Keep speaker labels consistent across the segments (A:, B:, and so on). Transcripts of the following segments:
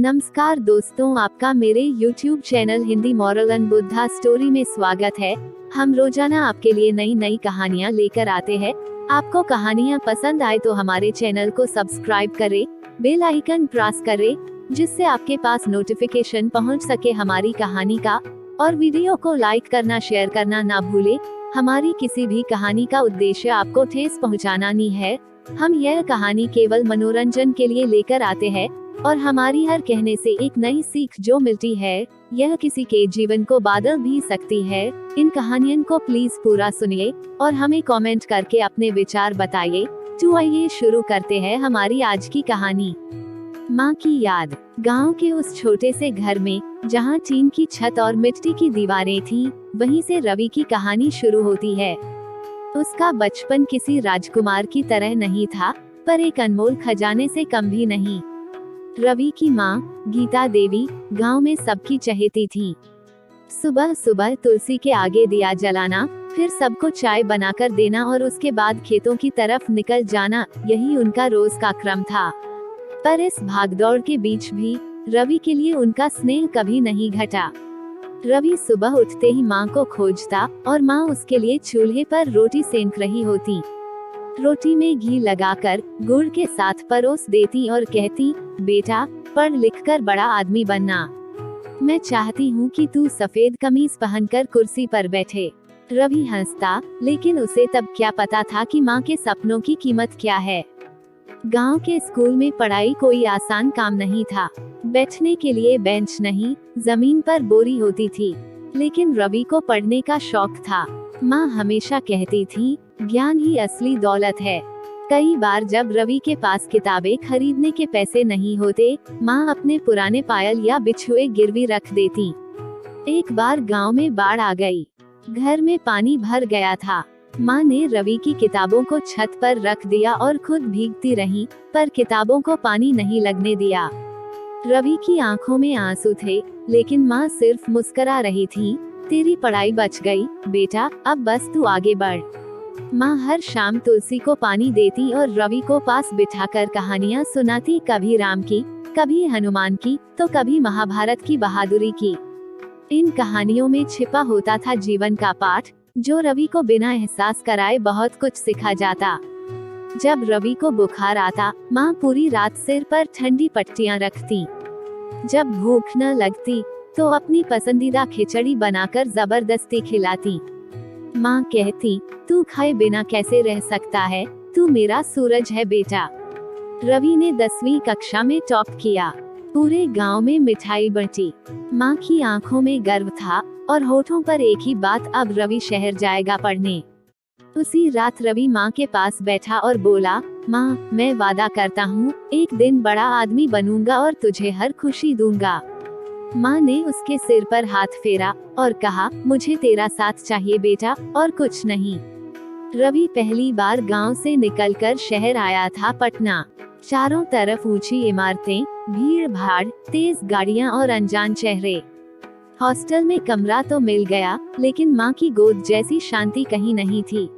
A: नमस्कार दोस्तों, आपका मेरे YouTube channel Hindi moral and Buddha story में स्वागत है। हम रोजाना आपके लिए नई नई कहानियाँ लेकर आते हैं। आपको कहानियाँ पसंद आए तो हमारे चैनल को सब्सक्राइब करें, बेल आइकन प्रेस करें, जिससे आपके पास नोटिफिकेशन पहुंच सके हमारी कहानी का। और वीडियो को लाइक करना, शेयर करना ना भूले। हमारी किसी भी कहानी का उद्देश्य आपको ठेस पहुँचाना नहीं है। हम यह कहानी केवल मनोरंजन के लिए लेकर आते हैं और हमारी हर कहने से एक नई सीख जो मिलती है, यह किसी के जीवन को बदल भी सकती है। इन कहानियों को प्लीज पूरा सुनिए और हमें कमेंट करके अपने विचार बताइए। तो आइए शुरू करते हैं हमारी आज की कहानी। माँ की याद। गांव के उस छोटे से घर में जहाँ टीन की छत और मिट्टी की दीवारें थीं, वहीं से रवि की कहानी शुरू होती है। उसका बचपन किसी राजकुमार की तरह नहीं था, पर एक अनमोल खजाने से कम भी नहीं। रवि की माँ गीता देवी गांव में सबकी चहेती थी। सुबह सुबह तुलसी के आगे दिया जलाना, फिर सबको चाय बनाकर देना और उसके बाद खेतों की तरफ निकल जाना, यही उनका रोज का क्रम था। पर इस भागदौड़ के बीच भी रवि के लिए उनका स्नेह कभी नहीं घटा। रवि सुबह उठते ही माँ को खोजता और माँ उसके लिए चूल्हे पर रोटी सेंक रही होती। रोटी में घी लगाकर गुड़ के साथ परोस देती और कहती, बेटा पढ़ लिख कर बड़ा आदमी बनना। मैं चाहती हूँ कि तू सफेद कमीज पहनकर कुर्सी पर बैठे। रवि हंसता, लेकिन उसे तब क्या पता था कि माँ के सपनों की कीमत क्या है। गांव के स्कूल में पढ़ाई कोई आसान काम नहीं था। बैठने के लिए बेंच नहीं, जमीन पर बोरी होती थी। लेकिन रवि को पढ़ने का शौक था। माँ हमेशा कहती थी, ज्ञान ही असली दौलत है। कई बार जब रवि के पास किताबें खरीदने के पैसे नहीं होते, माँ अपने पुराने पायल या बिछुए गिरवी रख देती। एक बार गांव में बाढ़ आ गई। घर में पानी भर गया था। माँ ने रवि की किताबों को छत पर रख दिया और खुद भीगती रही, पर किताबों को पानी नहीं लगने दिया। रवि की आंखों में आंसू थे, लेकिन माँ सिर्फ मुस्कुरा रही थी। तेरी पढ़ाई बच गई बेटा, अब बस तू आगे बढ़। माँ हर शाम तुलसी को पानी देती और रवि को पास बिठाकर कहानियाँ सुनाती, कभी राम की, कभी हनुमान की, तो कभी महाभारत की बहादुरी की। इन कहानियों में छिपा होता था जीवन का पाठ, जो रवि को बिना एहसास कराए बहुत कुछ सिखा जाता। जब रवि को बुखार आता, माँ पूरी रात सिर पर ठंडी पट्टियाँ रखती। जब भूख न लगती तो अपनी पसंदीदा खिचड़ी बनाकर जबरदस्ती खिलाती। माँ कहती, तू खाए बिना कैसे रह सकता है, तू मेरा सूरज है बेटा। रवि ने 10वीं कक्षा में टॉप किया। पूरे गांव में मिठाई बंटी। माँ की आंखों में गर्व था और होठों पर एक ही बात, अब रवि शहर जाएगा पढ़ने। उसी रात रवि माँ के पास बैठा और बोला, माँ मैं वादा करता हूँ, एक दिन बड़ा आदमी बनूंगा और तुझे हर खुशी दूंगा। माँ ने उसके सिर पर हाथ फेरा और कहा, मुझे तेरा साथ चाहिए बेटा, और कुछ नहीं। रवि पहली बार गांव से निकलकर शहर आया था पटना। चारों तरफ ऊंची इमारतें, भीड़ भाड़, तेज गाड़ियां और अनजान चेहरे। हॉस्टल में कमरा तो मिल गया, लेकिन माँ की गोद जैसी शांति कहीं नहीं थी।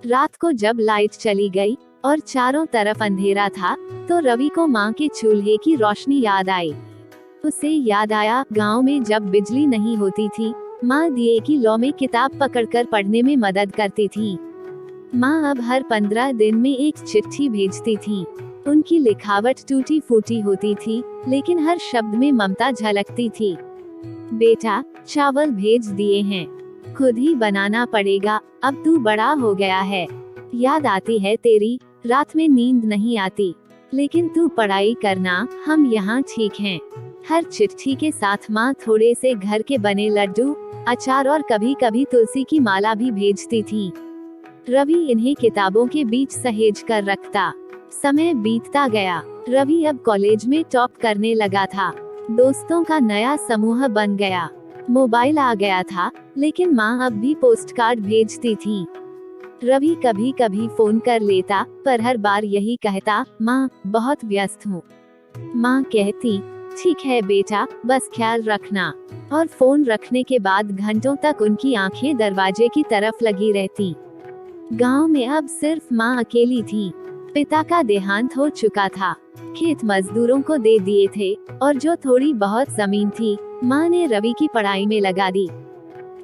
A: रात को जब लाइट चली गई और चारों तरफ अंधेरा था, तो रवि को माँ के चूल्हे की रोशनी याद आई। उसे याद आया, गांव में जब बिजली नहीं होती थी, माँ दिए की लौ में किताब पकड़कर पढ़ने में मदद करती थी। माँ अब हर 15 दिन में एक चिट्ठी भेजती थी। उनकी लिखावट टूटी फूटी होती थी, लेकिन हर शब्द में ममता झलकती थी। बेटा चावल भेज दिए हैं, खुद ही बनाना पड़ेगा, अब तू बड़ा हो गया है। याद आती है तेरी, रात में नींद नहीं आती, लेकिन तू पढ़ाई करना, हम यहाँ ठीक हैं। हर चिट्ठी के साथ माँ थोड़े से घर के बने लड्डू, अचार और कभी कभी तुलसी की माला भी भेजती थी। रवि इन्हें किताबों के बीच सहेज कर रखता। समय बीतता गया। रवि अब कॉलेज में टॉप करने लगा था। दोस्तों का नया समूह बन गया। मोबाइल आ गया था, लेकिन माँ अब भी पोस्ट कार्ड भेजती थी। रवि कभी कभी फोन कर लेता, पर हर बार यही कहता, माँ बहुत व्यस्त हूँ। माँ कहती, ठीक है बेटा, बस ख्याल रखना। और फोन रखने के बाद घंटों तक उनकी आंखें दरवाजे की तरफ लगी रहती। गांव में अब सिर्फ माँ अकेली थी। पिता का देहांत हो चुका था। खेत मजदूरों को दे दिए थे और जो थोड़ी बहुत जमीन थी माँ ने रवि की पढ़ाई में लगा दी।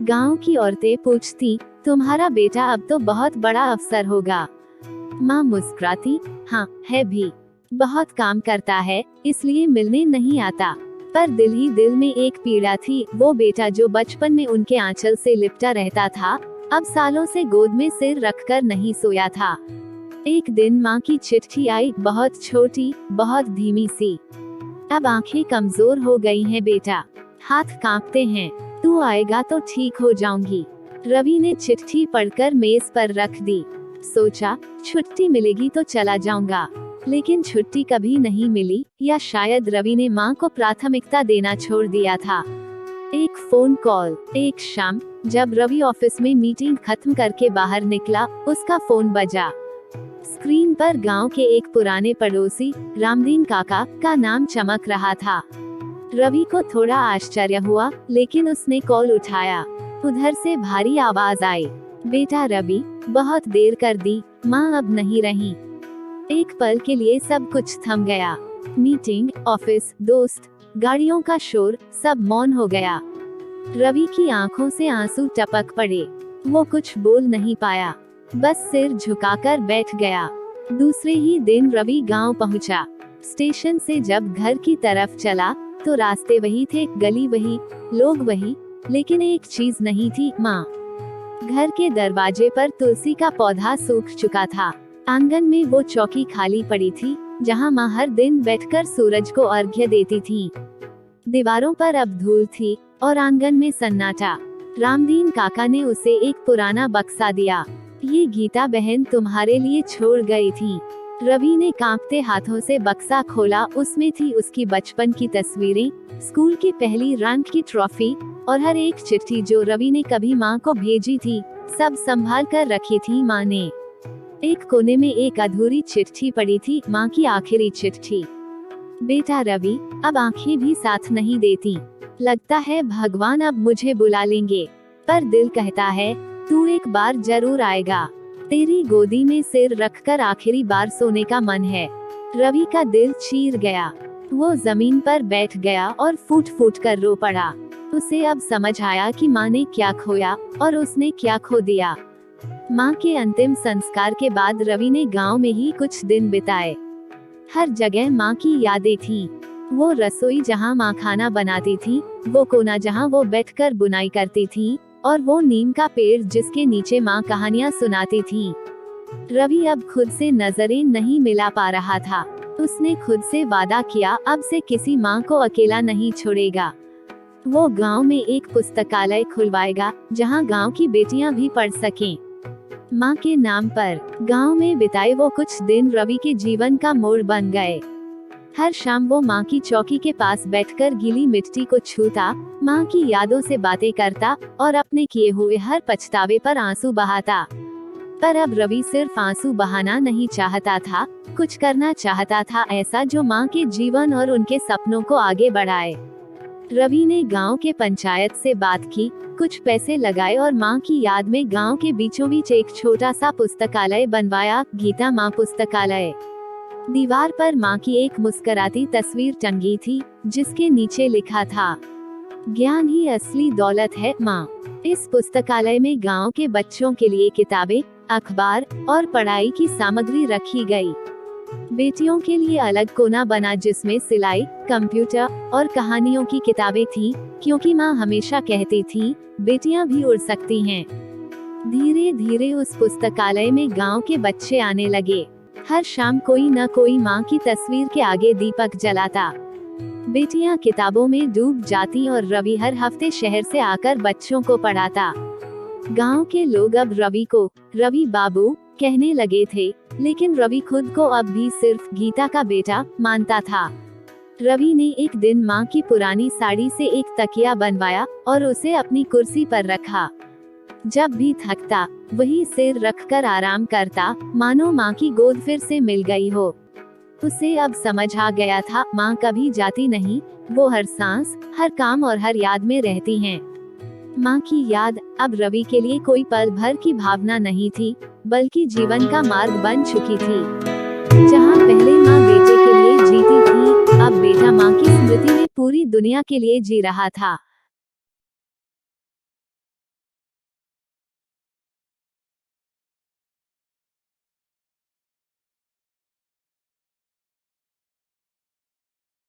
A: गांव की औरतें पूछती, तुम्हारा बेटा अब तो बहुत बड़ा अफसर होगा। माँ मुस्कुराती, हाँ है भी, बहुत काम करता है इसलिए मिलने नहीं आता। पर दिल ही दिल में एक पीड़ा थी, वो बेटा जो बचपन में उनके आंचल से लिपटा रहता था अब सालों से गोद में सिर रखकर नहीं सोया था। एक दिन माँ की चिट्ठी आई, बहुत छोटी, बहुत धीमी सी। अब आंखें कमजोर हो गई हैं बेटा, हाथ कांपते हैं, तू आएगा तो ठीक हो जाऊंगी। रवि ने चिट्ठी पढ़कर मेज पर रख दी। सोचा छुट्टी मिलेगी तो चला जाऊंगा, लेकिन छुट्टी कभी नहीं मिली, या शायद रवि ने माँ को प्राथमिकता देना छोड़ दिया था। एक फोन कॉल। एक शाम जब रवि ऑफिस में मीटिंग खत्म करके बाहर निकला, उसका फोन बजा। स्क्रीन पर गांव के एक पुराने पड़ोसी रामदीन काका का नाम चमक रहा था। रवि को थोड़ा आश्चर्य हुआ, लेकिन उसने कॉल उठाया। उधर से भारी आवाज आई, बेटा रवि, बहुत देर कर दी, माँ अब नहीं रही। एक पल के लिए सब कुछ थम गया। मीटिंग, ऑफिस, दोस्त, गाड़ियों का शोर, सब मौन हो गया। रवि की आंखों से आंसू टपक पड़े। वो कुछ बोल नहीं पाया, बस सिर झुकाकर बैठ गया। दूसरे ही दिन रवि गांव पहुंचा। स्टेशन से जब घर की तरफ चला तो रास्ते वही थे, गली वही, लोग वही, लेकिन एक चीज नहीं थी, माँ। घर के दरवाजे पर तुलसी का पौधा सूख चुका था। आंगन में वो चौकी खाली पड़ी थी जहाँ माँ हर दिन बैठकर सूरज को अर्घ्य देती थी। दीवारों पर अब धूल थी और आंगन में सन्नाटा। रामदीन काका ने उसे एक पुराना बक्सा दिया। ये गीता बहन तुम्हारे लिए छोड़ गई थी। रवि ने कांपते हाथों से बक्सा खोला। उसमें थी उसकी बचपन की तस्वीरें, स्कूल की पहली रैंक की ट्रॉफी और हर एक चिट्ठी जो रवि ने कभी माँ को भेजी थी, सब संभाल कर रखी थी माँ ने। एक कोने में एक अधूरी चिट्ठी पड़ी थी, माँ की आखिरी चिट्ठी। बेटा रवि, अब आंखें भी साथ नहीं देती। लगता है भगवान अब मुझे बुला लेंगे, पर दिल कहता है तू एक बार जरूर आएगा। तेरी गोदी में सिर रखकर आखिरी बार सोने का मन है। रवि का दिल चीर गया। वो जमीन पर बैठ गया और फूट फूट कर रो पड़ा। उसे अब समझ आया कि माँ ने क्या खोया और उसने क्या खो दिया। माँ के अंतिम संस्कार के बाद रवि ने गांव में ही कुछ दिन बिताए। हर जगह माँ की यादें थीं। वो रसोई जहाँ माँ खाना बनाती थी, वो कोना जहाँ वो बैठकर बुनाई करती थी, और वो नीम का पेड़ जिसके नीचे माँ कहानियाँ सुनाती थी। रवि अब खुद से नजरें नहीं मिला पा रहा था। उसने खुद से वादा किया, अब से किसी माँ को अकेला नहीं छोड़ेगा। वो गांव में एक पुस्तकालय खुलवाएगा जहाँ गांव की बेटियां भी पढ़ सकें। माँ के नाम पर गांव में बिताए वो कुछ दिन रवि के जीवन का मोड़ बन गए। हर शाम वो माँ की चौकी के पास बैठकर गीली मिट्टी को छूता, माँ की यादों से बातें करता और अपने किए हुए हर पछतावे पर आंसू बहाता। पर अब रवि सिर्फ आंसू बहाना नहीं चाहता था, कुछ करना चाहता था ऐसा जो माँ के जीवन और उनके सपनों को आगे बढ़ाए। रवि ने गांव के पंचायत से बात की, कुछ पैसे लगाए और माँ की याद में गांव के बीचों बीच एक छोटा सा पुस्तकालय बनवाया, गीता माँ पुस्तकालय। दीवार पर माँ की एक मुस्कुराती तस्वीर टंगी थी, जिसके नीचे लिखा था, ज्ञान ही असली दौलत है माँ। इस पुस्तकालय में गांव के बच्चों के लिए किताबें, अखबार और पढ़ाई की सामग्री रखी गई। बेटियों के लिए अलग कोना बना जिसमें सिलाई, कंप्यूटर और कहानियों की किताबें थीं, क्योंकि माँ हमेशा कहती थी, बेटियां भी उड़ सकती हैं। धीरे धीरे उस पुस्तकालय में गांव के बच्चे आने लगे। हर शाम कोई न कोई माँ की तस्वीर के आगे दीपक जलाता। बेटियां किताबों में डूब जाती और रवि हर हफ्ते शहर से आकर बच्चों को पढ़ाता। गांव के लोग अब रवि को रवि बाबू कहने लगे थे, लेकिन रवि खुद को अब भी सिर्फ गीता का बेटा मानता था। रवि ने एक दिन माँ की पुरानी साड़ी से एक तकिया बनवाया और उसे अपनी कुर्सी पर रखा। जब भी थकता, वही सिर रखकर आराम करता, मानो माँ की गोद फिर से मिल गई हो। उसे अब समझ आ गया था, माँ कभी जाती नहीं, वो हर सांस, हर काम और हर याद में रहती हैं। माँ की याद अब रवि के लिए कोई पल भर की भावना नहीं थी, बल्कि जीवन का मार्ग बन चुकी थी। जहाँ पहले माँ बेटे के लिए जीती थी, अब बेटा माँ की स्मृति में पूरी दुनिया के लिए जी रहा था।